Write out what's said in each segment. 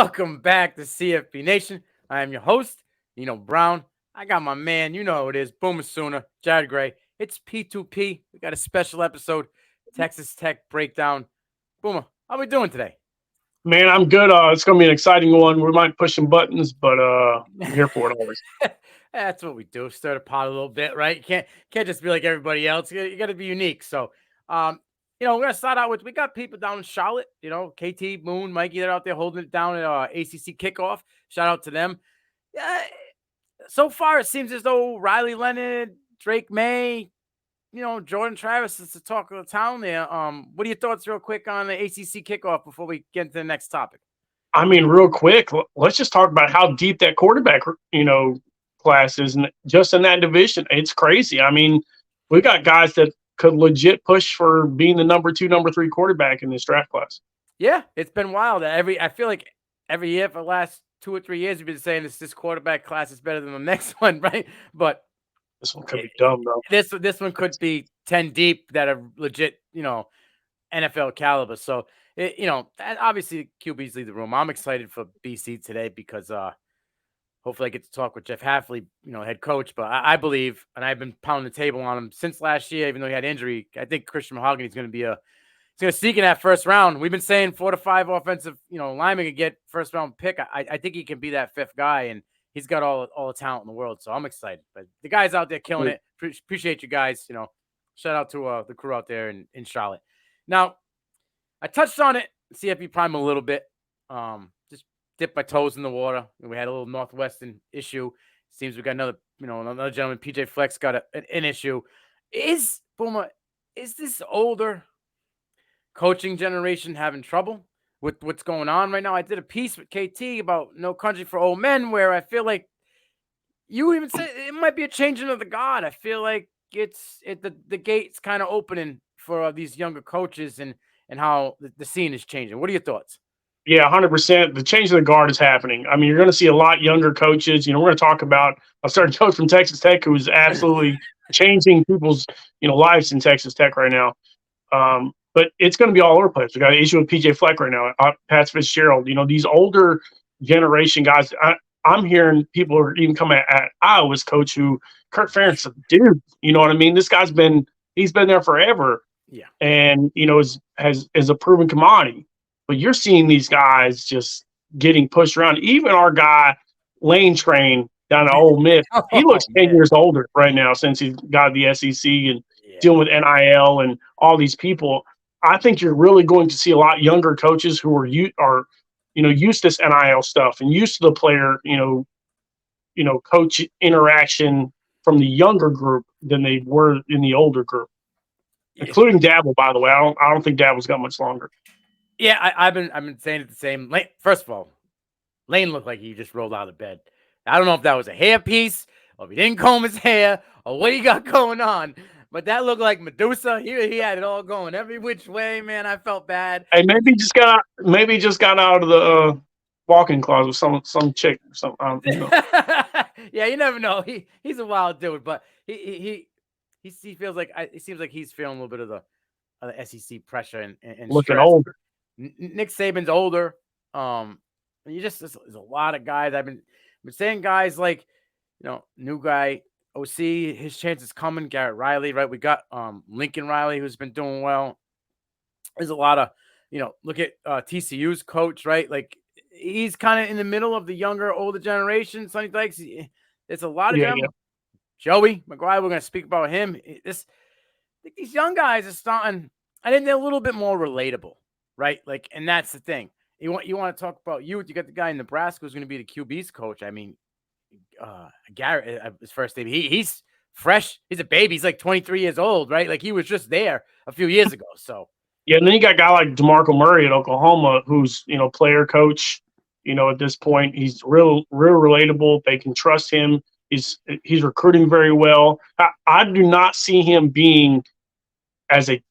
Welcome back to CFP Nation. I am your host, Nino Brown. I got my man, you know who it is, Boomer Sooner, Jared Gray. It's P2P. We got a special episode, Texas Tech breakdown. Boomer, how we doing today? Man, I'm good. It's going to be an exciting one. We might push some buttons, but I'm here for it always. That's what we do. Stir the pot a little bit, right? You can't just be like everybody else. You got to be unique. So, we're gonna start out with we got people down in Charlotte. KT, Moon, Mikey, they're out there holding it down at ACC kickoff. Shout out to them. Yeah, so far it seems as though Riley Leonard, Drake May, Jordan Travis is the talk of the town there. What are your thoughts, real quick, on the ACC kickoff before we get into the next topic? I mean, real quick, let's just talk about how deep that quarterback, class is, and just in that division, it's crazy. I mean, we got guys that could legit push for being the number 2, number 3 quarterback in this draft class. Yeah, it's been wild. I feel like every year for the last 2 or 3 years, we've been saying this quarterback class is better than the next one, right? But this one could be dumb though. This one could be 10 deep that are legit, NFL caliber. So obviously QBs lead the room. I'm excited for BC today because hopefully I get to talk with Jeff Hafley, head coach. But I believe, and I've been pounding the table on him since last year, even though he had injury. I think Christian Mahogany is going to be he's going to sneak in that first round. We've been saying 4 to 5 offensive, linemen could get first round pick. I think he can be that 5th guy, and he's got all the talent in the world. So I'm excited. But the guys out there killing it. Appreciate you guys. Shout out to the crew out there in Charlotte. Now, I touched on it, CFP Prime a little bit. Just dipped my toes in the water. We had a little Northwestern issue. Seems we got another gentleman, PJ Flex, got an issue. Is this older coaching generation having trouble with what's going on right now? I did a piece with KT about No Country for Old Men, where I feel like you even said it might be a changing of the guard. I feel like the gate's kind of opening for these younger coaches and how the scene is changing. What are your thoughts? Yeah, 100%. The change of the guard is happening. I mean, you're going to see a lot younger coaches. We're going to talk about a certain coach from Texas Tech who is absolutely changing people's, lives in Texas Tech right now. But it's going to be all over the place. We got an issue with PJ Fleck right now, Pat Fitzgerald. These older generation guys. I'm hearing people are even coming at Iowa's coach, who Kirk Ferentz, dude. You know what I mean? This guy's he's been there forever. Yeah, and is a proven commodity. But you're seeing these guys just getting pushed around. Even our guy Lane Train down at Ole Miss, he looks 10 years older right now since he got the SEC and dealing with NIL and all these people. I think you're really going to see a lot younger coaches who are used to this NIL stuff and used to the player, coach interaction from the younger group than they were in the older group, including Dabble. By the way, I don't think Dabble's got much longer. Yeah, I've been saying it the same. First of all, Lane looked like he just rolled out of bed. I don't know if that was a hair piece or if he didn't comb his hair or what he got going on, but that looked like Medusa. He had it all going every which way, man. I felt bad. Hey, maybe he just got out of the walk-in closet with some chick or something. Yeah, you never know. He's a wild dude, but he feels like it seems like he's feeling a little bit of the SEC pressure and looking stress. older. Nick Saban's older. There's a lot of guys. I've been saying guys like, new guy OC, his chance is coming. Garrett Riley, right? We got Lincoln Riley, who's been doing well. There's a lot of, look at TCU's coach, right? Like he's kind of in the middle of the younger, older generation. Sonny Dykes. There's a lot of them. Yeah. Joey McGuire, we're going to speak about him. I think these young guys are starting. I think they're a little bit more relatable. Right, and that's the thing. You want to talk about youth. You got the guy in Nebraska who's going to be the QB's coach. I mean, Garrett, his first name. He's fresh. He's a baby. He's like 23 years old, right? Like he was just there a few years ago. So yeah, and then you got a guy like DeMarco Murray at Oklahoma, who's player coach. At this point, he's real relatable. They can trust him. He's recruiting very well. I do not see him being as a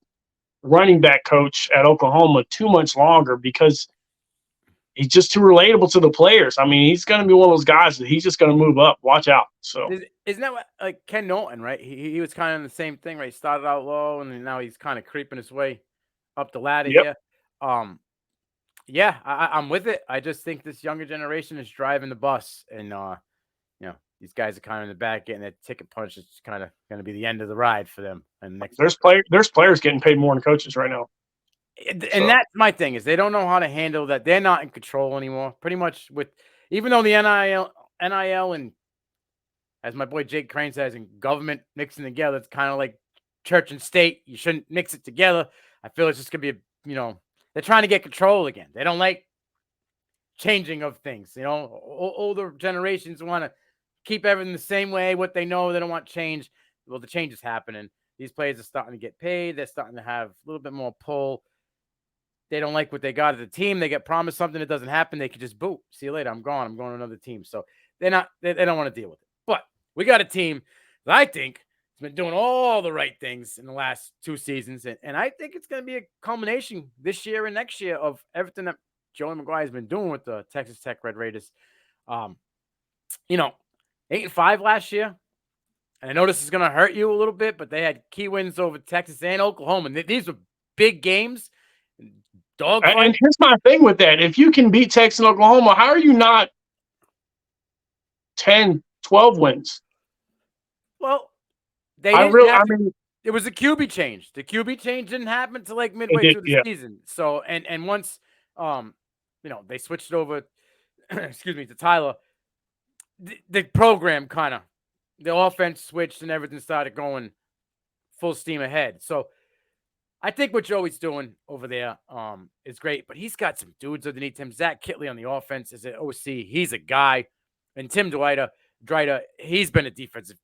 running back coach at Oklahoma too much longer because he's just too relatable to the players. I mean, he's going to be one of those guys that he's just going to move up. Watch out. So isn't that like Ken Norton, right? He was kind of in the same thing, right? He started out low and then now he's kind of creeping his way up the ladder here. Yeah, I'm with it. I just think this younger generation is driving the bus, and these guys are kind of in the back getting that ticket punch. It's kind of going to be the end of the ride for them. And There's players getting paid more than coaches right now. and that's my thing is they don't know how to handle that. They're not in control anymore. Pretty much with even though the NIL, and as my boy Jake Crane says, and government mixing together, it's kind of like church and state. You shouldn't mix it together. I feel it's just gonna be they're trying to get control again. They don't like changing of things. Older generations want to keep everything the same way. What they know, they don't want change. Well, the change is happening. These players are starting to get paid. They're starting to have a little bit more pull. They don't like what they got at the team. They get promised something that doesn't happen. They could just boot. See you later. I'm gone. I'm going to another team. So they don't want to deal with it. But we got a team that I think has been doing all the right things in the last 2 seasons. And I think it's going to be a culmination this year and next year of everything that Joey McGuire has been doing with the Texas Tech Red Raiders. 8-5 last year. And I know this is going to hurt you a little bit, but they had key wins over Texas and Oklahoma. And these were big games. And here's my thing with that. If you can beat Texas and Oklahoma, how are you not 10, 12 wins? Well, it was a QB change. The QB change didn't happen until like midway through the season. So and once they switched over to Tyler, the program the offense switched and everything started going full steam ahead. So I think what Joey's doing over there is great, but he's got some dudes underneath him. Zach Kitley on the offense is an OC. He's a guy. And Tim Dwighter, he's been a defensive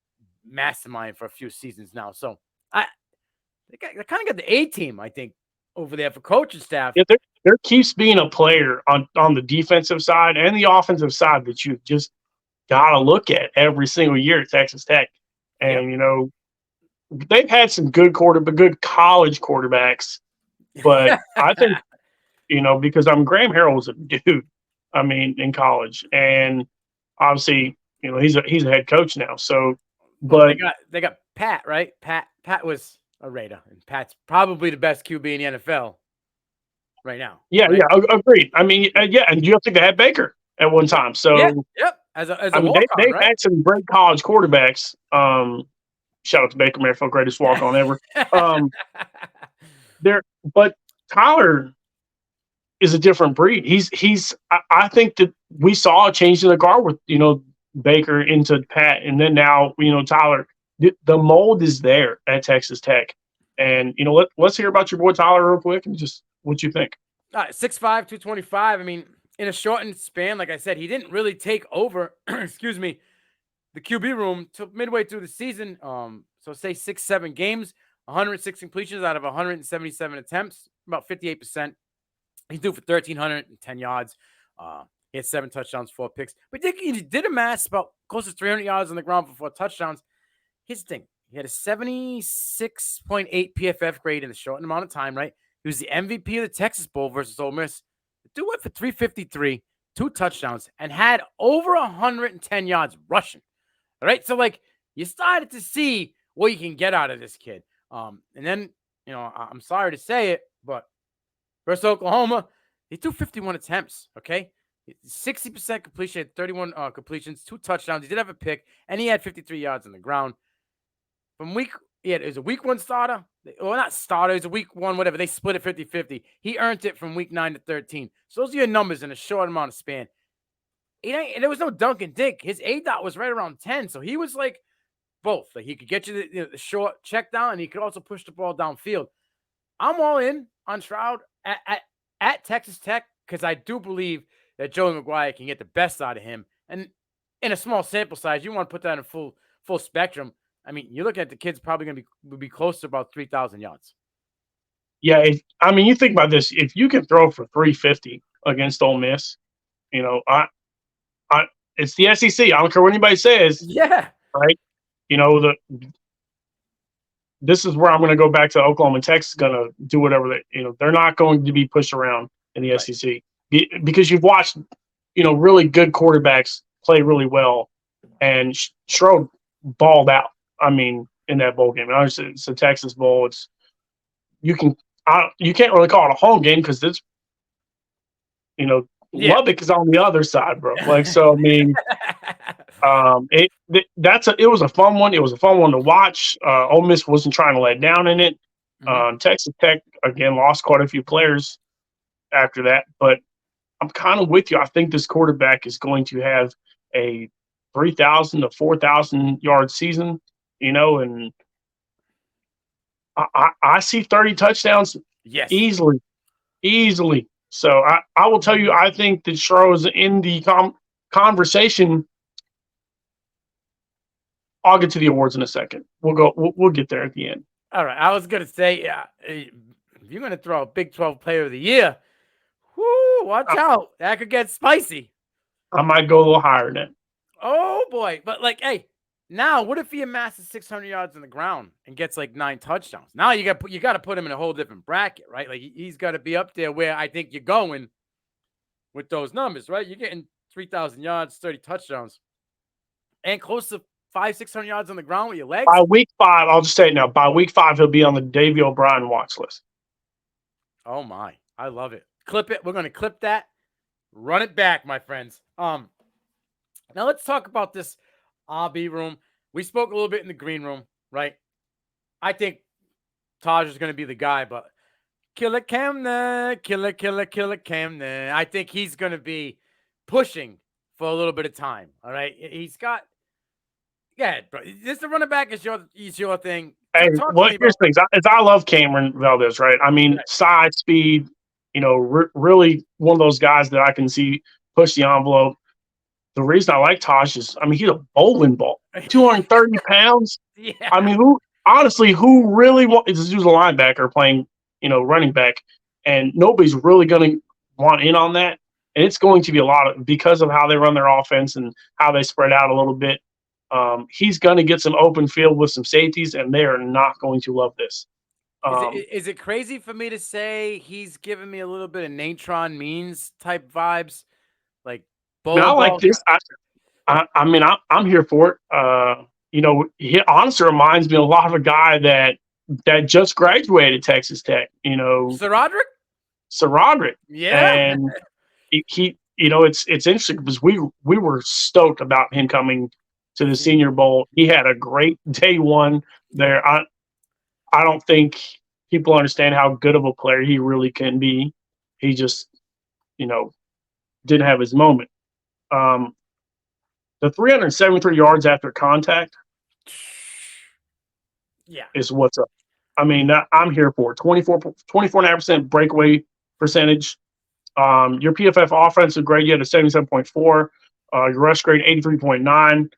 mastermind for a few seasons now. So they kind of got the A team, I think, over there for coaching staff. Yeah, there keeps being a player on the defensive side and the offensive side that you just got to look at every single year at Texas Tech. And, they've had some good college quarterbacks, but I think, because Graham Harrell was a dude, in college, and obviously, he's a head coach now. So, but they got Pat, right? Pat was a Raider, and Pat's probably the best QB in the NFL right now. Yeah, right? Yeah, agreed. And you don't think they had Baker at one time? So, yep. As a they've right? had some great college quarterbacks. Shout out to Baker Mayfield, greatest walk-on ever. But Tyler is a different breed. I think that we saw a change in the guard with Baker into Pat, and then now Tyler. The mold is there at Texas Tech, and let's hear about your boy Tyler real quick and just what you think. 6'5", 225. In a shortened span, like I said, he didn't really take over. Excuse me. The QB room till midway through the season. So say 6-7 games, 106 completions out of 177 attempts, about 58%. He's due for 1,310 yards. He had 7 touchdowns, 4 picks. But he did amass about close to 300 yards on the ground for 4 touchdowns. Here's the thing. He had a 76.8 PFF grade in a short amount of time, right? He was the MVP of the Texas Bowl versus Ole Miss. The dude went for 353, 2 touchdowns, and had over 110 yards rushing. All right, so you started to see what you can get out of this kid. And then, I'm sorry to say it, but versus Oklahoma, he threw 51 attempts, okay? 60% completion, had 31 completions, 2 touchdowns. He did have a pick, and he had 53 yards on the ground. It was a week 1 starter. Well, not starter, it was a week 1, whatever. They split it 50-50. He earned it from week 9 to 13. So those are your numbers in a short amount of span. And there was no dunk and dink. His ADOT was right around 10. So he was like both. He could get you the short check down, and he could also push the ball downfield. I'm all in on Shough at Texas Tech because I do believe that Joey McGuire can get the best out of him. And in a small sample size, you want to put that in full spectrum. You look at the kid's probably going to be close to about 3,000 yards. Yeah, you think about this. If you can throw for 350 against Ole Miss, it's the SEC. I don't care what anybody says. Yeah. Right? This is where I'm going to go back to Oklahoma and Texas going to do whatever they're not going to be pushed around in the SEC because you've watched, really good quarterbacks play really well, and Shough balled out. In that bowl game. Obviously, it's a Texas Bowl. You can't really call it a home game because Lubbock is on the other side, bro. Like, so I mean, it was a fun one. It was a fun one to watch. Ole Miss wasn't trying to let down in it. Texas Tech again lost quite a few players after that, but I'm kind of with you. I think this quarterback is going to have a 3,000 to 4,000 yard season, and I see 30 touchdowns easily. So I will tell you, I think that Shough is in the conversation. I'll get to the awards in a second. We'll get there at the end. All right. I was gonna say, if you're gonna throw a Big 12 Player of the Year, watch out. That could get spicy. I might go a little higher than that. Oh boy. But like, hey, now what if he amasses 600 yards on the ground and gets like 9 touchdowns? Now you got to put him in a whole different bracket, right? Like he's got to be up there where I think you're going with those numbers, right? You're getting 3,000 yards, 30 touchdowns, and close to 500-600 yards on the ground with your legs. By week 5, I'll just say it now. By week 5, he'll be on the Davey O'Brien watch list. Oh my, I love it. Clip it. We're going to clip that. Run it back, my friends. Now let's talk about this RB room. We spoke a little bit in the green room, right? I think Taj is going to be the guy, but killer Camden, killer Camden. I think he's going to be pushing for a little bit of time. All right, he's got. Yeah, bro. This the running back is your thing. Hey, here's things. I love Cameron Valdez, right? I mean, size, speed. Really one of those guys that I can see push the envelope. The reason I like Taj is, I mean, he's a bowling ball, 230 pounds. Yeah. I mean, who really wants to use a linebacker playing, running back, and nobody's really going to want in on that. And it's going to be a lot because of how they run their offense and how they spread out a little bit. He's going to get some open field with some safeties, and they are not going to love this. Is it crazy for me to say he's giving me a little bit of Natron Means type vibes? Like, I like this. I mean, I'm here for it. He honestly reminds me a lot of a guy that just graduated Texas Tech. Sir Roderick. Yeah, and he it's interesting because we were stoked about him coming to the Senior Bowl. He had a great day one there. I don't think people understand how good of a player he really can be. He just, didn't have his moment. The 373 yards after contact is what's up. I mean, I'm here for it. 24.5% breakaway percentage. Your PFF offensive grade, you had a 77.4. Your rush grade, 83.9.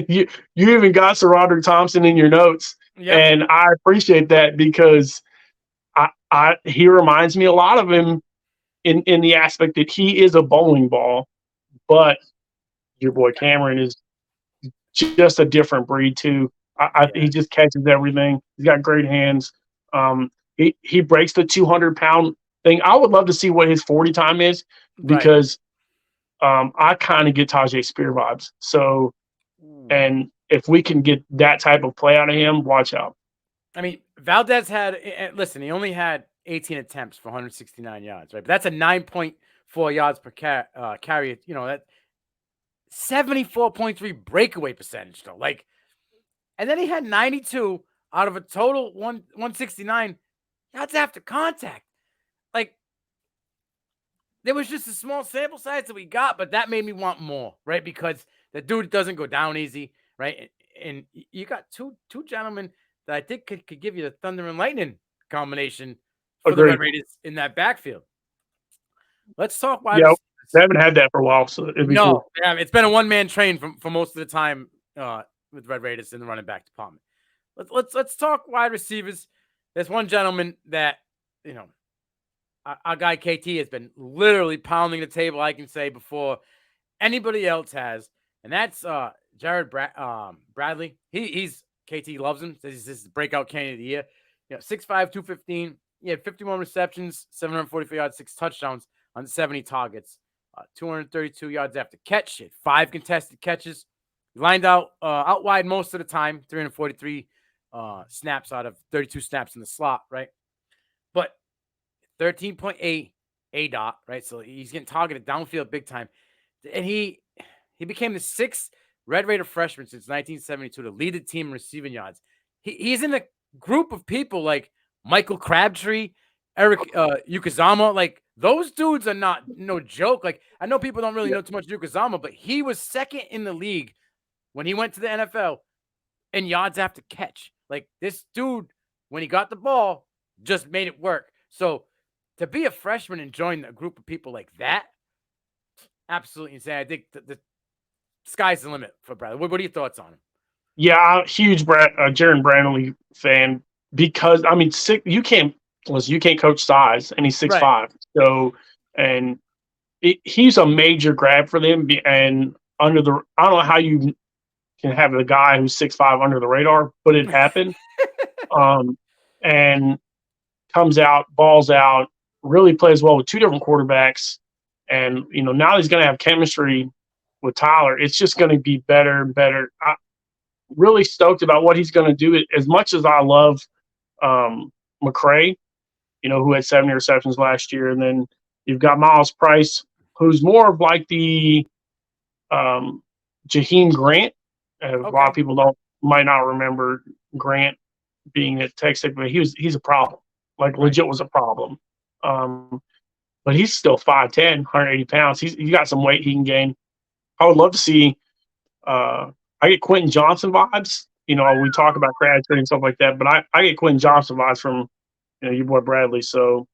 You even got Sir Roderick Thompson in your notes. Yep. And I appreciate that because he reminds me a lot of him in the aspect that he is a bowling ball, but your boy Cameron is just a different breed too. He just catches everything. He's got great hands. He breaks the 200-pound thing. I would love to see what his 40 time is because I kind of get Tajay Spear vibes. So, and if we can get that type of play out of him, watch out. I mean, Valdez he only had 18 attempts for 169 yards, right? But that's a 9.4 yards per carry. That 74.3 breakaway percentage, though. Like, and then he had 92 out of a total 169 yards after contact. Like, there was just a small sample size that we got, but that made me want more, right? Because the dude doesn't go down easy, right? And you got two gentlemen that I think could give you the thunder and lightning combination for the Red Raiders in that backfield. Let's talk wide receivers. They haven't had that for a while, so it'd be cool. Yeah, it's been a one-man train for most of the time with Red Raiders in the running back department. Let's talk wide receivers. There's one gentleman that our guy KT has been literally pounding the table, I can say, before anybody else has, and that's Jerand Bradley. He's KT loves him. Says he's this breakout candidate of the year. 6'5", 215. He had 51 receptions, 744 yards, 6 touchdowns on 70 targets, 232 yards after catch. He had 5 contested catches. He lined out wide most of the time, 343 snaps out of 32 snaps in the slot, right? But 13.8 A-dot, right? So he's getting targeted downfield big time. And he became the 6th Red Raider freshman since 1972 to lead the team in receiving yards. He's in a group of people like Michael Crabtree, Eric Yukazama. Like, those dudes are not no joke. Like, I know people don't really know too much Yukazama, but he was 2nd in the league when he went to the NFL in yards after catch. Like, this dude, when he got the ball, just made it work. So to be a freshman and join a group of people like that, absolutely insane. I think the sky's the limit for Bradley. What are your thoughts on him? Yeah, I'm a huge Jerand Bradley fan because I mean, you can't coach size, and he's 6'5". Right. So, and he's a major grab for them. And I don't know how you can have a guy who's 6'5" under the radar, but it happened. And comes out, balls out, really plays well with 2 different quarterbacks, and now he's going to have chemistry with Tyler. It's just going to be better and better. Really stoked about what he's going to do. As much as I love McCray, who had 70 receptions last year, and then you've got Miles Price, who's more of like the Jaheim Grant. A lot of people might not remember Grant being at Texas Tech, but he's a problem. Like, legit was a problem. But he's still 5'10", 180 pounds. He's got some weight he can gain. I would love to see. I get Quentin Johnson vibes. We talk about Crabtree and stuff like that, but I get Quentin Johnson vibes from your boy Bradley. So,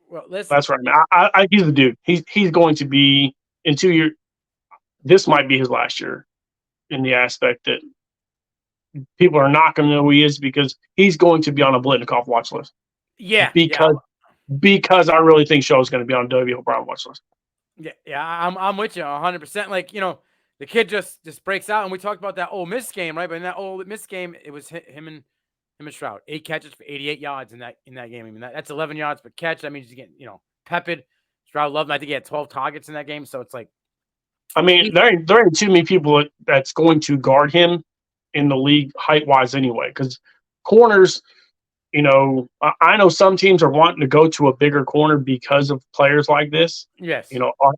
well, listen, that's right. He's the dude. He's going to be in 2 years. This might be his last year, in the aspect that people are not going to know who he is, because he's going to be on a Blitnikoff watch list. Yeah, because I really think Shough is going to be on W. O'Brien watch list. Yeah, I'm with you 100%. Like, the kid just breaks out, and we talked about that Ole Miss game, right? But in that Ole Miss game, it was him and Shough. 8 catches for 88 yards in that game. I mean, that's 11 yards per catch. That means he's getting peppered. Shough loved him. I think he had 12 targets in that game. So it's like, I mean, there ain't too many people that's going to guard him in the league height wise anyway. Because corners, I know some teams are wanting to go to a bigger corner because of players like this. Yes.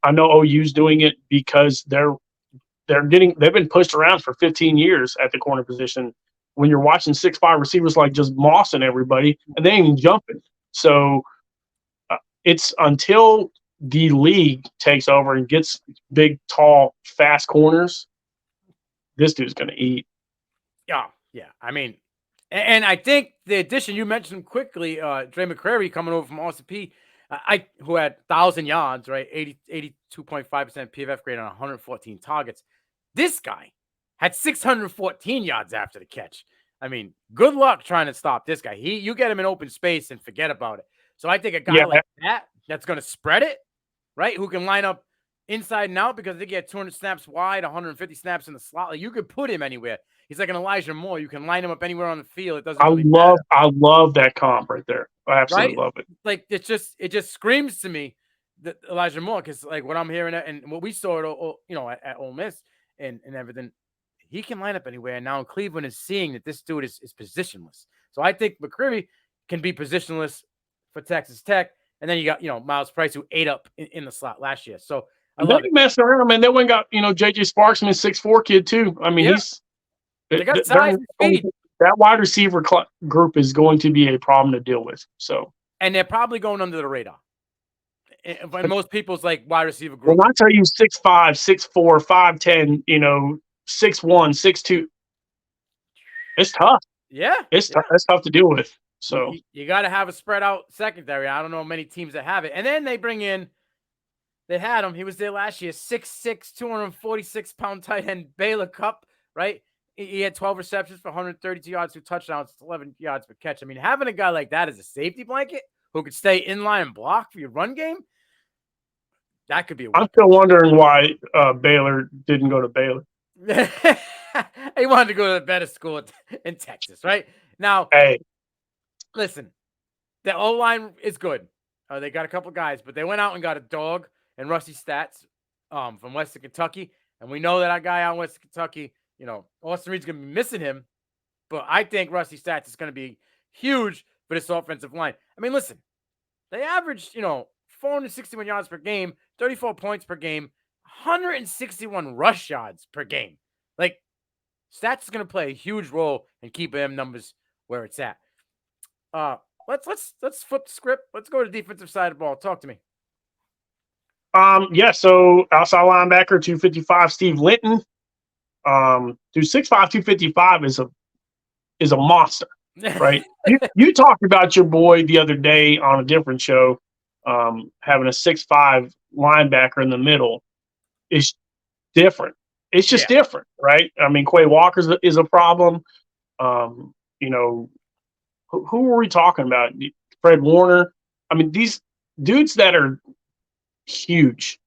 I know OU's doing it because they've been pushed around for 15 years at the corner position. When you're watching 6'5" receivers like just mossing everybody, and they ain't even jumping. So it's until the league takes over and gets big, tall, fast corners, this dude's going to eat. Yeah. I mean, and I think the addition you mentioned quickly, Dre McCrary coming over from Austin P, who had 1,000 yards, right? 82.5% PFF grade on 114 targets. This guy had 614 yards after the catch. I mean, good luck trying to stop this guy. You get him in open space and forget about it. So I think a guy like that's going to spread it, right? Who can line up inside and out, because they get 200 snaps wide, 150 snaps in the slot. Like, you could put him anywhere. He's like an Elijah Moore. You can line him up anywhere on the field. It doesn't really matter. I love that comp right there. I absolutely love it. Like, it just screams to me that Elijah Moore, because like what I'm hearing and what we saw at Ole Miss and everything, he can line up anywhere. And now Cleveland is seeing that this dude is positionless. So I think McCreary can be positionless for Texas Tech. And then you got, Miles Price, who ate up in the slot last year. So I love it. Messing around, man. They went and got, JJ Sparksman, 6'4" kid too. I mean, they got size and speed. That wide receiver group is going to be a problem to deal with. So, and they're probably going under the radar. But most people's like wide receiver group. When I tell you 6'5", 6'4", 5'10", 6'1", 6'2", it's tough. Yeah, it's tough to deal with. So you got to have a spread out secondary. I don't know many teams that have it. And then they had him. He was there last year. 6'6", 246-pound tight end Baylor Cup, right? He had 12 receptions for 132 yards, 2 touchdowns, 11 yards per catch. I mean, having a guy like that as a safety blanket who could stay in line and block for your run game, that could be a weapon. I'm still wondering why Baylor didn't go to Baylor. He wanted to go to the better school in Texas, right? Now, hey, listen, the O-line is good. They got a couple guys, but they went out and got a dog and Rusty Stats from Western Kentucky. And we know that our guy out in Western Kentucky, Austin Reed's going to be missing him. But I think Rusty Stats is going to be huge for this offensive line. I mean, listen, They averaged, 461 yards per game, 34 points per game, 161 rush yards per game. Like, stats is going to play a huge role in keeping them numbers where it's at. Let's flip the script. Let's go to the defensive side of the ball. Talk to me. Yeah, so outside linebacker, 255, Steve Linton. 6'5", 255 is a monster, right? you talked about your boy the other day on a different show, having a 6'5" linebacker in the middle. Is different. It's just different, right? I mean, Quay Walker is a problem. Who were we talking about? Fred Warner. I mean, these dudes that are huge,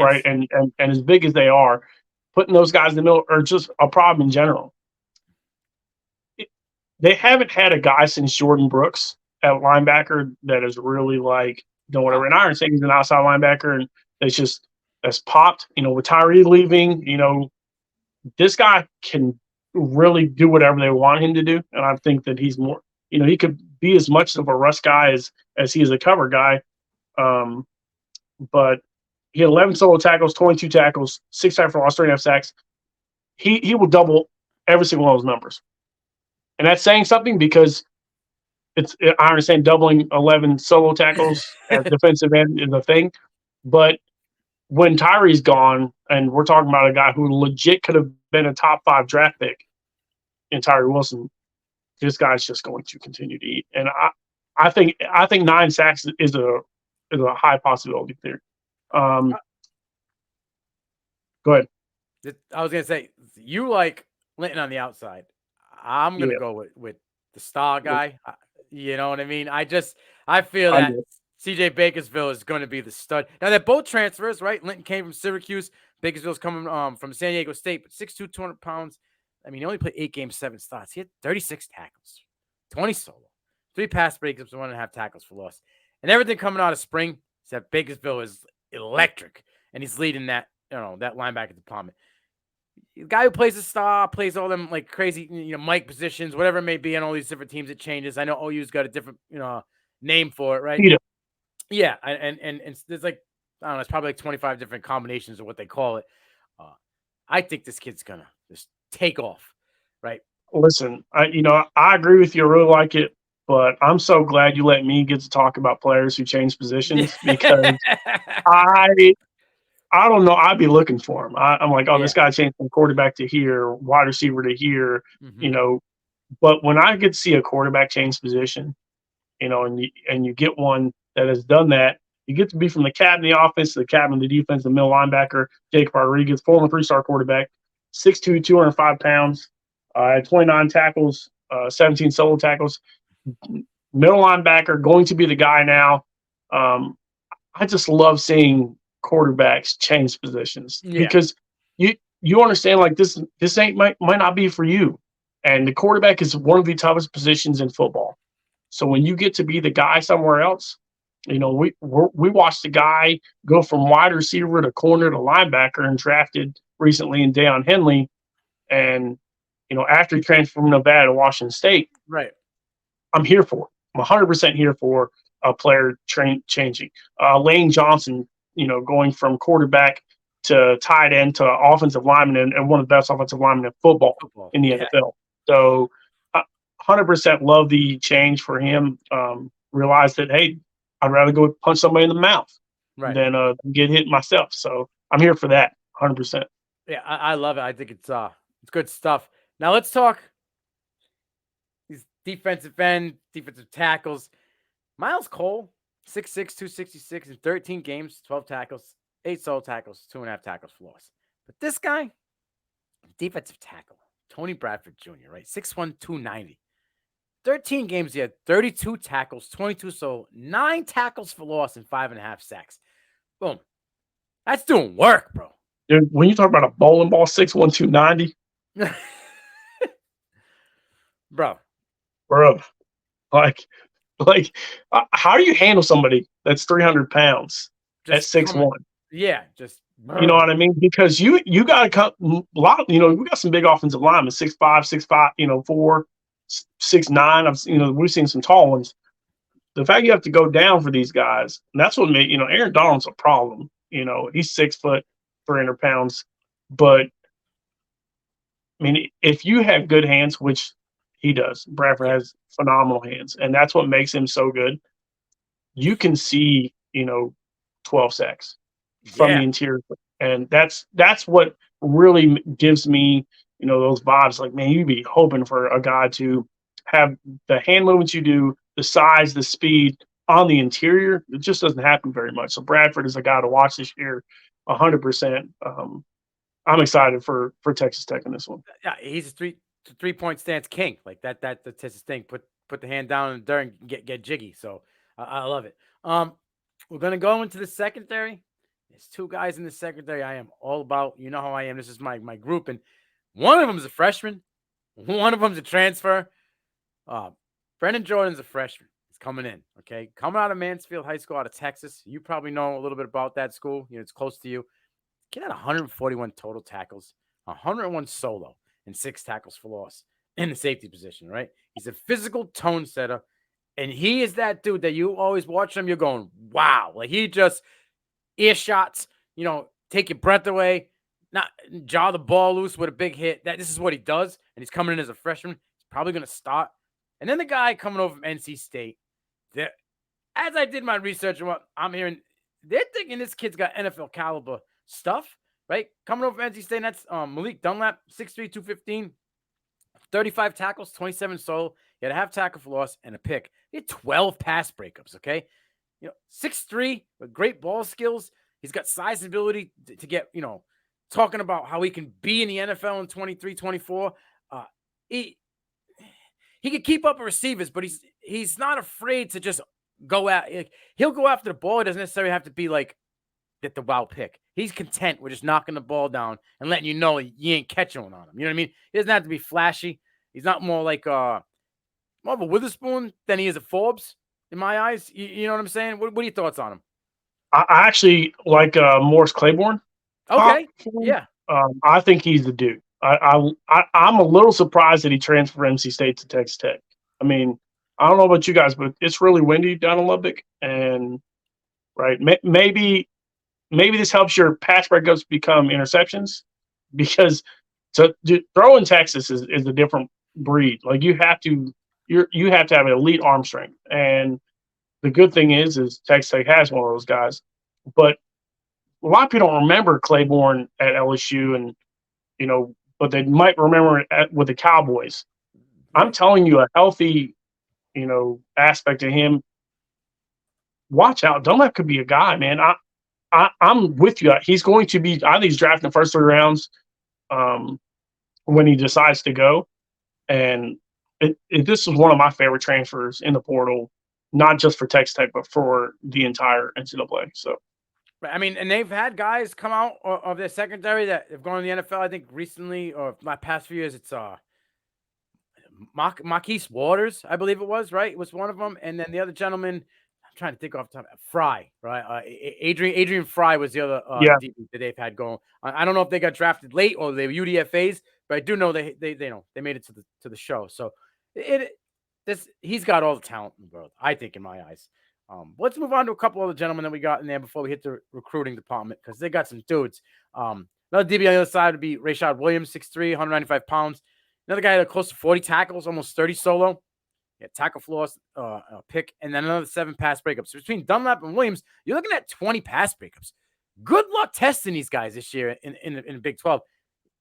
right? And as big as they are, putting those guys in the middle are just a problem in general. They haven't had a guy since Jordan Brooks at linebacker that is really like doing whatever. And I understand he's an outside linebacker, and that's popped. With Tyree leaving, this guy can really do whatever they want him to do. And I think that he's more, he could be as much of a rush guy as he is a cover guy. But he had 11 solo tackles, 22 tackles, 6 tackles for loss, 3.5 sacks. He will double every single one of those numbers. And that's saying something because I understand doubling 11 solo tackles at defensive end is a thing. But when Tyree's gone, and we're talking about a guy who legit could have been a top 5 draft pick in Tyree Wilson, this guy's just going to continue to eat. And I think 9 sacks is a high possibility there. Go ahead. I was gonna say you like Linton on the outside. I'm gonna go with the star guy. You know what I mean? I feel that CJ Bakersfield is going to be the stud. Now they're both transfers, right? Linton came from Syracuse. Bakersfield's coming from San Diego State, but 6'2", 200 pounds. I mean, he only played 8 games, 7 starts. He had 36 tackles, 20 solo, 3 pass breakups, and 1.5 tackles for loss. And everything coming out of spring is that Bakersfield is electric, and he's leading that that linebacker department. The guy who plays the star, plays all them like crazy, Mike positions, whatever it may be, on all these different teams. It changes. I know OU's got a different, name for it, right? Yeah, and there's like, I don't know, it's probably like 25 different combinations of what they call it. I think this kid's gonna just take off, right? Listen, I agree with you. I really like it, but I'm so glad you let me get to talk about players who change positions because I don't know. I'd be looking for him. I'm like, this guy changed from quarterback to here, wide receiver to here, But when I get to see a quarterback change position, and you get one that has done that, you get to be from the captain of the offense to the captain of the defense, the middle linebacker, Jacob Rodriguez, former 3-star quarterback, 6'2", 205 pounds, 29 tackles, 17 solo tackles, middle linebacker, going to be the guy now. I just love seeing quarterbacks change positions because you understand, like, this might not be for you, and the quarterback is one of the toughest positions in football. So when you get to be the guy somewhere else, we watched a guy go from wide receiver to corner to linebacker and drafted recently in Deion Henley, and after he transferred from Nevada to Washington State, right? I'm here for it. I'm 100% here for a player changing. Lane Johnson, going from quarterback to tight end to offensive lineman and one of the best offensive linemen in football in the NFL. So 100% love the change for him. Realize that, hey, I'd rather go punch somebody in the mouth than get hit myself. So I'm here for that 100%. Yeah, I love it. I think it's good stuff. Now let's talk these defensive tackles. Miles Cole, 6'6", 266 in 13 games, 12 tackles, 8 solo tackles, 2.5 tackles for loss. But this guy, defensive tackle, Tony Bradford Jr., right? 6'1", 290. 13 games, he had 32 tackles, 22 solo, 9 tackles for loss, and 5.5 sacks. Boom. That's doing work, bro. Dude, when you talk about a bowling ball, 6'1", 290. Bro. Like, how do you handle somebody that's 300 pounds at 6'1"? Yeah, just you know what I mean? Because you got to cut a lot. We got some big offensive linemen, 6'5", 4, 6'9". We've seen some tall ones. the fact you have to go down for these guys, and that's what made, Aaron Donald's a problem. He's 6 foot, 300 pounds. But I mean, if you have good hands, which he does, Bradford Yeah. has phenomenal hands, and that's what makes him so good. You can see, 12 sacks from Yeah. the interior, and that's what really gives me, those vibes. Like, man, you'd be hoping for a guy to have the hand movements you do, the size, the speed on the interior. It just doesn't happen very much. So Bradford is a guy to watch this year, 100%. I'm excited for Texas Tech in this one. Yeah, he's a 3-point stance king. Like that's his thing. Put the hand down in the dirt and get jiggy. So I love it. We're gonna go into the secondary. There's 2 guys in the secondary I am all about. You know how I am. This is my group, and one of them is a freshman. One of them's a transfer. Brendan Jordan's a freshman. He's coming in. Okay, coming out of Mansfield High School out of Texas. You probably know a little bit about that school. It's close to you. Kid had 141 total tackles, 101 solo, and 6 tackles for loss in the safety position, right? He's a physical tone setter, and he is that dude that you always watch him, you're going, wow. Like, he just ear shots, take your breath away, not jaw the ball loose with a big hit. This is what he does, and he's coming in as a freshman. He's probably going to start. And then the guy coming over from NC State, as I did my research and what I'm hearing, they're thinking this kid's got NFL caliber stuff, right? Coming over from NC State, that's Malik Dunlap, 6'3", 215, 35 tackles, 27 solo. He had a half tackle for loss and a pick. He had 12 pass breakups, okay? 6'3", with great ball skills. He's got size and ability to get, talking about how he can be in the NFL in 23, 24. He can keep up with receivers, but he's not afraid to just go out. He'll go after the ball. It doesn't necessarily have to be like get the wow pick. He's content with just knocking the ball down and letting you know you ain't catching one on him. You know what I mean? He doesn't have to be flashy. He's not more like more of a Witherspoon than he is a Forbes in my eyes. You know what I'm saying? What are your thoughts on him? I actually like Morris Claiborne. Okay. Yeah. I think he's the dude. I'm a little surprised that he transferred from NC State to Texas Tech. I mean, I don't know about you guys, but it's really windy down in Lubbock, and right, maybe this helps your pass breakups become interceptions, because to throw in Texas is a different breed. Like, you have to have an elite arm strength, and the good thing is Texas Tech has one of those guys, but a lot of people don't remember Claiborne at LSU, and but they might remember it with the Cowboys. I'm telling you, a healthy, aspect of him. Watch out, Dunlap could be a guy, man. I'm with you. He's going to be. I think he's drafting the first 3 rounds when he decides to go, and this is one of my favorite transfers in the portal, not just for Texas Tech, but for the entire NCAA. So. I mean, and they've had guys come out of their secondary that have gone to the NFL. I think recently, or my past few years, it's Marquise Waters, I believe it was, right? It was one of them. And then the other gentleman, I'm trying to think off the top, Fry, right? Adrian Fry was the other DB that they've had going. I don't know if they got drafted late or they were UDFAs, but I do know they made it to the show. So he's got all the talent in the world, I think, in my eyes. Let's move on to a couple other gentlemen that we got in there before we hit the recruiting department, because they got some dudes. Another DB on the other side would be Rashad Williams, 6'3", 195 pounds. Another guy that close to 40 tackles, almost 30 solo. Yeah, tackle for loss, pick, and then another 7 pass breakups. So between Dunlap and Williams, you're looking at 20 pass breakups. Good luck testing these guys this year in the Big 12.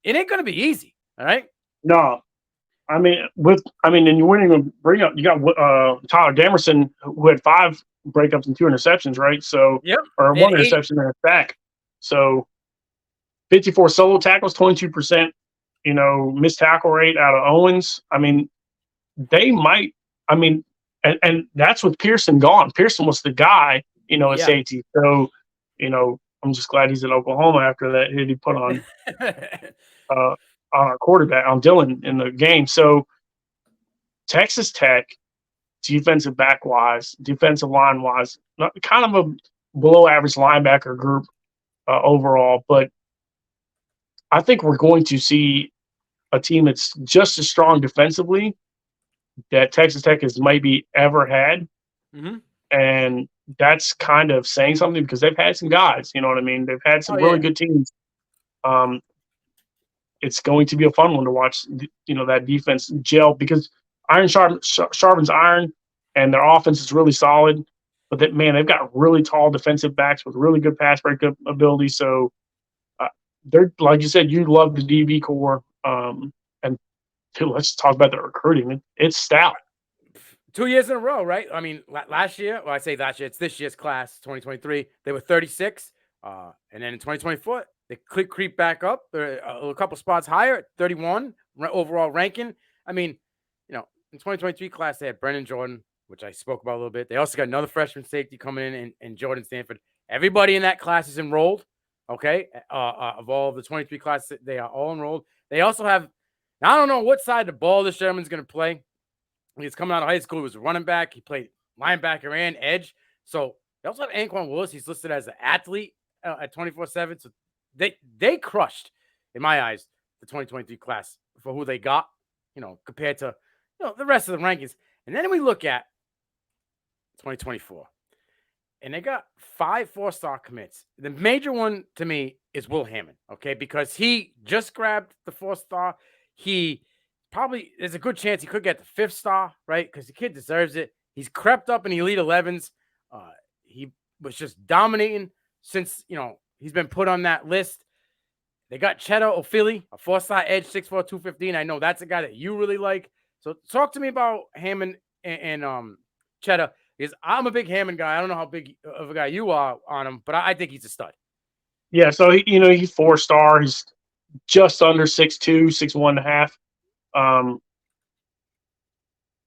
It ain't going to be easy, all right? No. And you're winning a bring up. You got Tyler Damerson, who had 5 breakups and 2 interceptions, right? So, or 1 interception and a sack. So, 54 solo tackles, 22%. Missed tackle rate out of Owens. I mean, they might. I mean, and that's with Pearson gone. Pearson was the guy, at safety. So, I'm just glad he's in Oklahoma after that hit he put on our quarterback, on Dylan, in the game. So Texas Tech, defensive back wise, defensive line wise, kind of a below average linebacker group overall, but I think we're going to see a team that's just as strong defensively that Texas Tech has maybe ever had. Mm-hmm. And that's kind of saying something because they've had some guys, you know what I mean? They've had some Oh really yeah. good teams. Um, it's going to be a fun one to watch, that defense gel because iron sharpens iron, and their offense is really solid. But that man, they've got really tall defensive backs with really good pass breakup ability. So they're like you said, you love the DB core. And dude, let's talk about the recruiting. It's stout. 2 years in a row, right? I mean, last year, well, I say last year, it's this year's class, 2023. They were 36. And then in 2024, they creep back up. They're a couple spots higher at 31 overall ranking. I mean, in 2023 class, they had Brennan Jordan, which I spoke about a little bit. They also got another freshman safety coming in and Jordan Stanford. Everybody in that class is enrolled. Okay. Of all of the 23 classes, they are all enrolled. They also have, now I don't know what side of the ball this Sherman's going to play. He's coming out of high school. He was a running back. He played linebacker and edge. So they also have Anquan Willis. He's listed as an athlete at 24/7. So they crushed, in my eyes, the 2023 class for who they got, compared to the rest of the rankings. And then we look at 2024, and they got 5 4-star commits. The major one to me is Will Hammond, okay, because he just grabbed the 4-star. He probably, there's a good chance he could get the 5th star, right? Because the kid deserves it. He's crept up in the Elite 11s. He was just dominating since, he's been put on that list. They got Cheddar O'Philly, a 4-star edge, 6'4", 215. I know that's a guy that you really like. So talk to me about Hammond and Cheddar, because I'm a big Hammond guy. I don't know how big of a guy you are on him, but I think he's a stud. Yeah, so he's 4-star. He's just under 6'2", 6'1.5".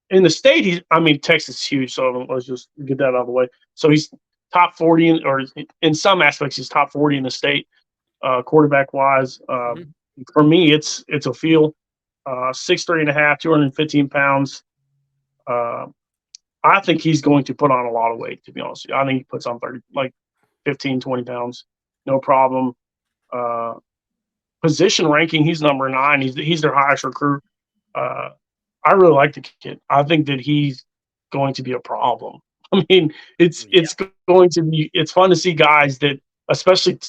In the state, Texas is huge, so let's just get that out of the way. So he's top 40, or in some aspects, he's top 40 in the state, quarterback wise. For me, it's a feel. 6'3.5", 215 pounds. I think he's going to put on a lot of weight, to be honest with you. I think he puts on 15, 20 pounds, no problem. Position ranking, he's number 9. He's their highest recruit. I really like the kid. I think that he's going to be a problem. It's going to be. It's fun to see guys that, especially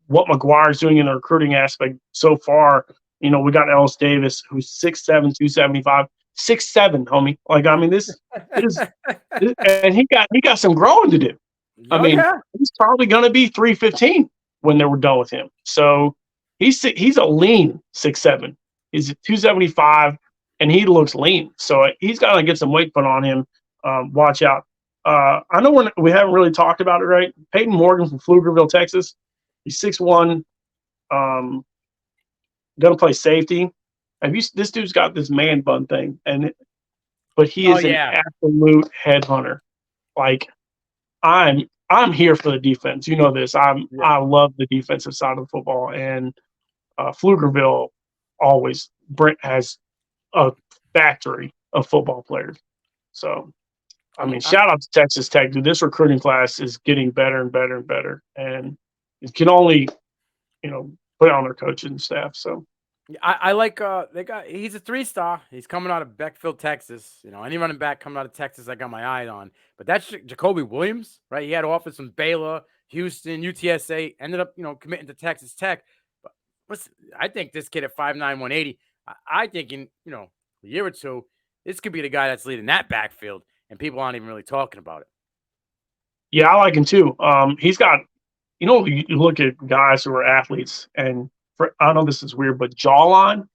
what McGuire's doing in the recruiting aspect so far. We got Ellis Davis, who's 6'7", 275, 6'7", homie. This is, and he got some growing to do. He's probably going to be 315 when they were done with him. So he's a lean 6'7". He's 275. And he looks lean, so he's got to get some weight put on him. Watch out. I know we haven't really talked about it, right? Peyton Morgan from Pflugerville, Texas. He's 6'1", going to play safety. This dude's got this man bun thing, but he is an absolute headhunter. I'm here for the defense. You know this. I love the defensive side of the football, and Pflugerville always has a factory of football players. So, shout out to Texas Tech, dude. This recruiting class is getting better and better and better, and it can only, put on their coaches and staff. So, I like he's a 3-star. He's coming out of Beckfield, Texas. Any running back coming out of Texas, I got my eye on. But that's Jacoby Williams, right? He had offers from Baylor, Houston, UTSA. Ended up, committing to Texas Tech. But I think this kid at 5'9", 180. I think in a year or two, this could be the guy that's leading that backfield, and people aren't even really talking about it. Yeah, I like him too. He's got, you look at guys who are athletes, and I know this is weird, but jawline.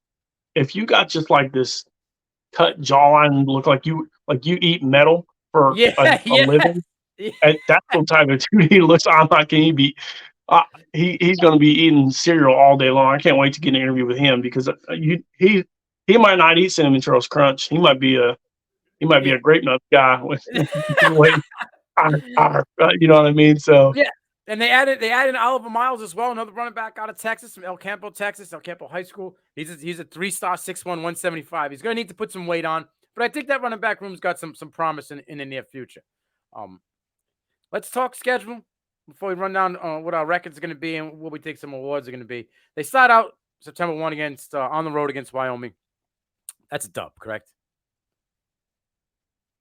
If you got just like this cut jawline, look like you eat metal for a living, and that's the type of dude he looks. I'm not going to be. He's going to be eating cereal all day long. I can't wait to get an interview with him because he might not eat Cinnamon Toast Crunch. He might be a grape nut guy with you know what I mean? So yeah, and they added Oliver Miles as well, another running back out of Texas from El Campo, Texas, El Campo High School. He's a 3-star, 6'1", 175. He's going to need to put some weight on, but I think that running back room's got some promise in the near future. Let's talk schedule before we run down what our record's going to be and what we think some awards are going to be. They start out September 1 against on the road against Wyoming. That's a dub, correct?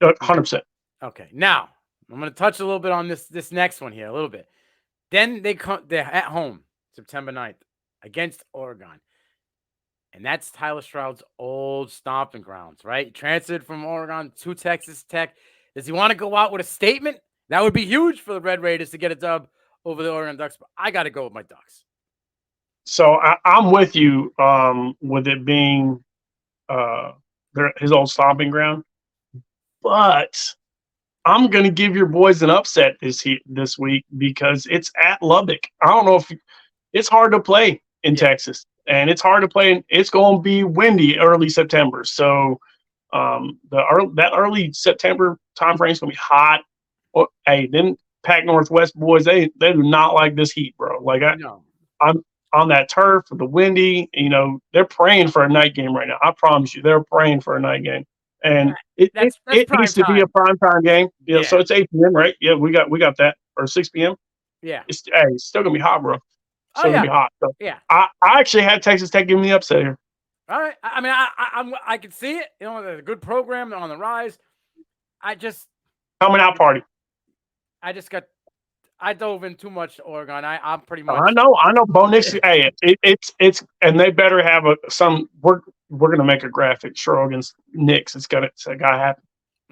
100%. Okay. Now, I'm going to touch a little bit on this next one here, a little bit. Then they're at home, September 9th, against Oregon. And that's Tyler Shough's old stomping grounds, right? He transferred from Oregon to Texas Tech. Does he want to go out with a statement? That would be huge for the Red Raiders to get a dub over the Oregon Ducks. But I got to go with my Ducks. So I'm with you with it being his old stomping ground. But I'm going to give your boys an upset this week because it's at Lubbock. I don't know if it's hard to play in Texas, and it's hard to play. It's going to be windy early September. So that early September time frame is going to be hot. Oh, hey, then Pac Northwest boys, they do not like this heat, bro. Like I'm on that turf with the windy. They're praying for a night game right now. I promise you, they're praying for a night game. And it needs to be a primetime game. So it's 8 p.m., right? Yeah, we got that. Or 6 p.m. Yeah. It's still gonna be hot, bro. Still gonna be hot. So I actually had Texas Tech give me the upset here. All right. I mean, I can see it. They're a good program. They're on the rise. Coming out party. I dove in too much to Oregon. I'm pretty much. I know. Bo Nix. Hey, it's and they better have We're gonna make a graphic. Sure, against Knicks, it's gotta happen.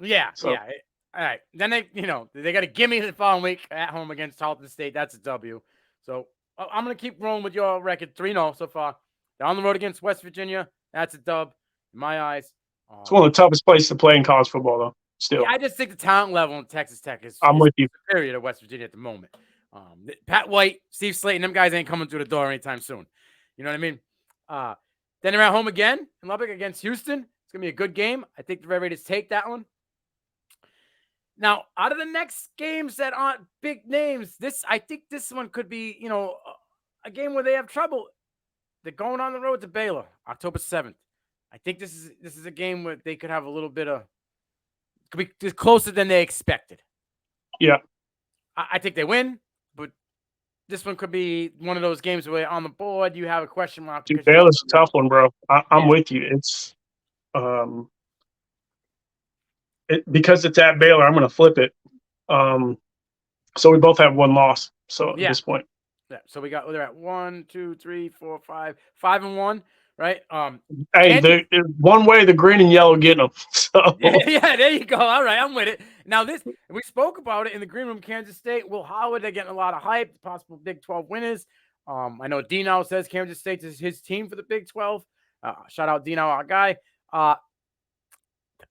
Yeah, so. Yeah. All right. Then they got to give me the following week at home against Tarleton State. That's a W. So I'm gonna keep rolling with your record 3-0 so far. They're on the road against West Virginia. That's a dub in my eyes. It's one of the toughest places to play in college football, though. Still, I just think the talent level in Texas Tech is with you. Superior to West Virginia at the moment. Pat White, Steve Slayton, them guys ain't coming through the door anytime soon. You know what I mean? Then they're at home again in Lubbock against Houston. It's going to be a good game. I think the Red Raiders take that one. Now, out of the next games that aren't big names, I think this one could be, a game where they have trouble. They're going on the road to Baylor, October 7th. I think this is a game where they could have a little bit of – could be closer than they expected. Yeah. I think they win, but this one could be one of those games where on the board you have a question mark. Dude, Baylor's a tough one, bro. I'm with you. It's because it's at Baylor, I'm going to flip it. So we both have one loss. So at this point. Yeah. So they're at 1, 2, 3, 4, 5, 5-1, right? Hey, one way the green and yellow getting them. So. Yeah, there you go. All right, I'm with it. Now we spoke about it in the green room, Kansas State. Will Howard, they're getting a lot of hype. Possible Big 12 winners. I know D now says Kansas State is his team for the Big 12. Shout out Dino, our guy. The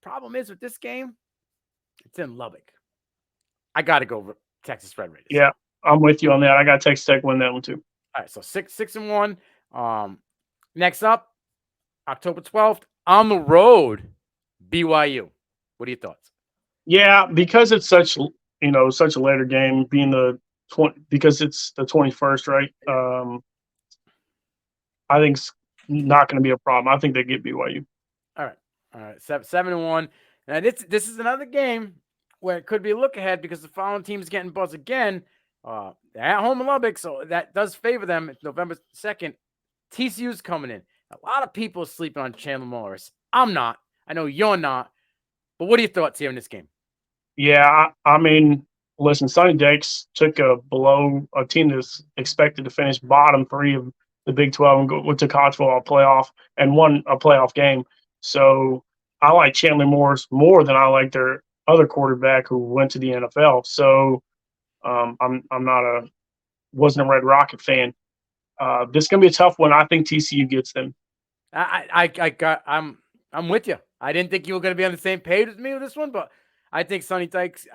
problem is with this game, it's in Lubbock. I got to go with Texas Red Raiders. Yeah, I'm with you on that. I got Texas Tech win that one too. All right, so 6-1. Next up, October 12th, on the road, BYU. What are your thoughts? Yeah, because it's such a later game, being because it's the 21st, right? I think it's not going to be a problem. I think they get BYU. All right, 7-1. Now this is another game where it could be a look ahead because the following team's getting buzzed again. They're at home in Lubbock, so that does favor them. It's November 2nd. TCU's coming in. A lot of people are sleeping on Chandler Morris. I'm not. I know you're not. But what are your thoughts here in this game? Yeah, I mean, listen, Sonny Dykes took a team that's expected to finish bottom 3 of the Big 12 and went to college football playoff and won a playoff game. So I like Chandler Morris more than I like their other quarterback who went to the NFL. So wasn't a Red Rocket fan. This is gonna be a tough one. I think TCU gets them. I'm with you. I didn't think you were gonna be on the same page with me with this one, but I think Sonny Dykes.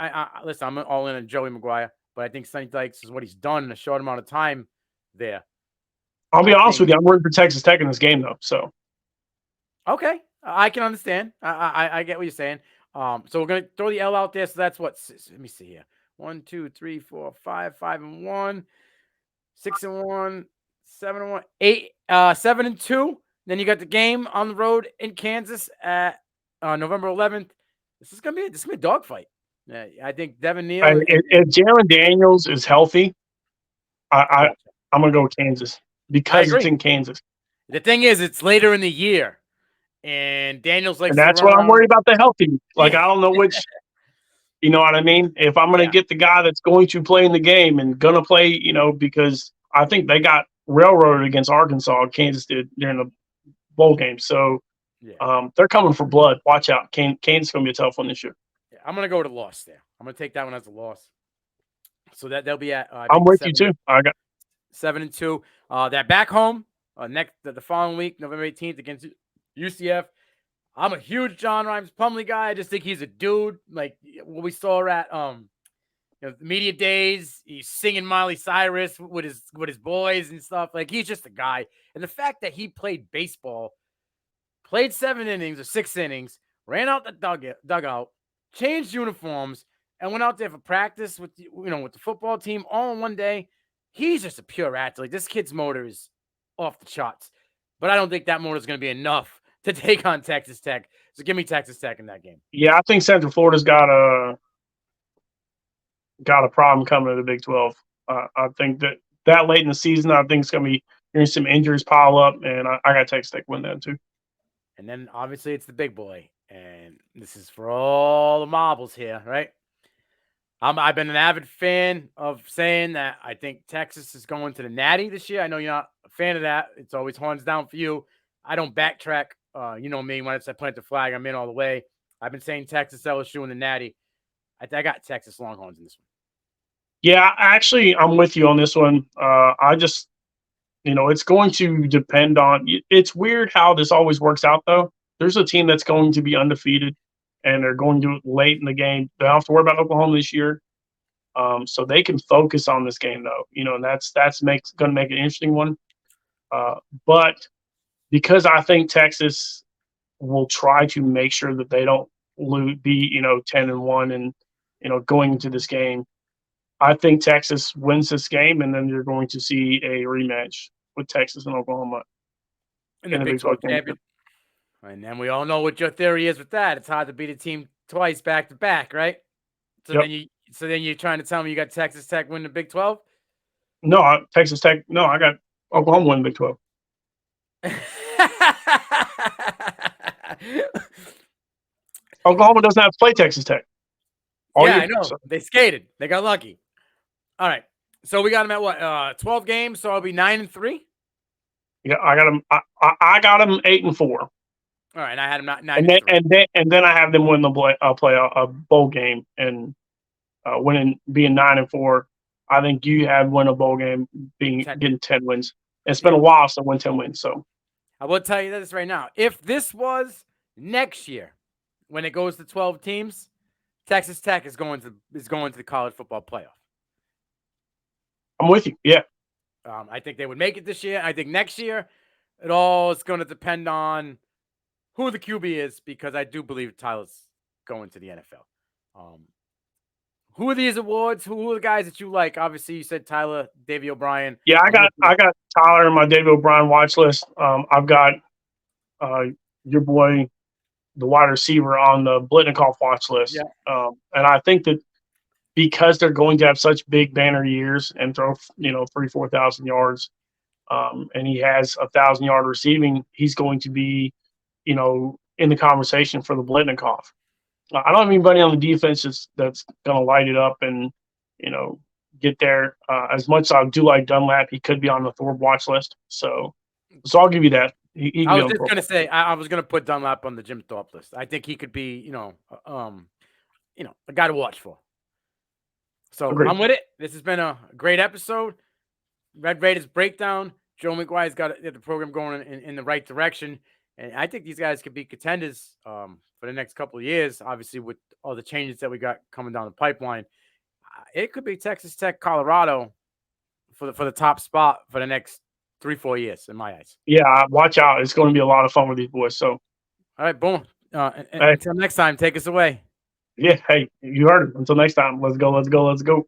Listen, I'm all in on Joey McGuire, but I think Sonny Dykes is what he's done in a short amount of time there. I'll be honest with you. I'm rooting for Texas Tech in this game, though. So, okay, I can understand. I get what you're saying. So we're gonna throw the L out there. So that's what. Let me see here. 1, 2, 3, 4, 5, 5-1, 6-1, 7-1, 8, 7-2. Then you got the game on the road in Kansas at November 11th. This is gonna be a dogfight. I think Devin Neal. If Jerand Daniels is healthy, I'm gonna go with Kansas because it's in Kansas. The thing is, it's later in the year, and Daniels likes. And that's what I'm worried about, the healthy. Like I don't know which. You know what I mean? If I'm going to get the guy that's going to play in the game and going to play, because I think they got railroaded against Arkansas, Kansas did during the bowl game. So they're coming for blood. Watch out. Kansas is going to be a tough one this year. Yeah, I'm going to go with a loss there. I'm going to take that one as a loss. So that they'll be at. I'm with you too. I got 7-2. That back home the following week, November 18th against UCF. I'm a huge John Rhymes Plumlee guy. I just think he's a dude. Like what we saw at the media days, he's singing Miley Cyrus with his boys and stuff. Like he's just a guy. And the fact that he played baseball, played 7 innings or 6 innings, ran out the dugout, changed uniforms, and went out there for practice with the football team all in one day. He's just a pure athlete. This kid's motor is off the charts. But I don't think that motor is going to be enough to take on Texas Tech. So give me Texas Tech in that game. Yeah, I think Central Florida's got a problem coming to the Big 12. I think that late in the season, I think it's going to be hearing some injuries pile up, and I got Texas Tech win that too. And then obviously it's the big boy, and this is for all the marbles here, right? I've been an avid fan of saying that I think Texas is going to the Natty this year. I know you're not a fan of that. It's always horns down for you. I don't backtrack. You know me. When I plant the flag, I'm in all the way. I've been saying Texas, LSU, and the Natty. I got Texas Longhorns in this one. Yeah, actually, I'm with you on this one. I just, it's going to depend on – it's weird how this always works out, though. There's a team that's going to be undefeated, and they're going to do it late in the game. They don't have to worry about Oklahoma this year. So they can focus on this game, though, and that's going to make an interesting one. But because I think Texas will try to make sure that they don't be 10-1 and going into this game, I think Texas wins this game, and then you're going to see a rematch with Texas and Oklahoma in the Big 12 championship. And then we all know what your theory is with that. It's hard to beat a team twice back to back, right? So then you're trying to tell me you got Texas Tech win the Big 12? No, Texas Tech. No, I got Oklahoma win the Big 12. Oklahoma doesn't have to play Texas Tech. I know. So. They skated. They got lucky. All right. So we got them at what? 12 games. So I'll be 9-3. Yeah, I got them. I got them 8-4. All right, I had them not 9. And then I have them win play a bowl game and being 9-4. I think you have win a bowl game getting 10 wins. It's been a while since I won 10 wins. So I will tell you this right now: if this was next year, when it goes to 12 teams, Texas Tech is going to the college football playoff. I'm with you. Yeah. I think they would make it this year. I think next year, it all is going to depend on who the QB is, because I do believe Tyler's going to the NFL. Who are these awards? Who are the guys that you like? Obviously, you said Tyler, Davey O'Brien. Yeah, I got Tyler in my Davey O'Brien watch list. I've got your boy, the wide receiver, on the Blitnikoff watch list. Yeah. And I think that because they're going to have such big banner years and throw 3,000-4,000 yards, and he has 1,000-yard receiving, he's going to be in the conversation for the Blitnikoff. I don't have anybody on the defense that's going to light it up and get there. As much as I do like Dunlap, he could be on the Thorpe watch list. So I'll give you that. I was just going to say I was going to put Dunlap on the Jim Thorpe list. I think he could be a guy to watch for. So agreed. I'm with it. This has been a great episode. Red Raiders breakdown. Joe McGuire's got the program going in the right direction. And I think these guys could be contenders for the next couple of years, obviously, with all the changes that we got coming down the pipeline. It could be Texas Tech, Colorado for the top spot for the next 3-4 years, in my eyes. Yeah, watch out. It's going to be a lot of fun with these boys. So, all right, boom. Until next time, take us away. Yeah, hey, you heard it. Until next time, let's go.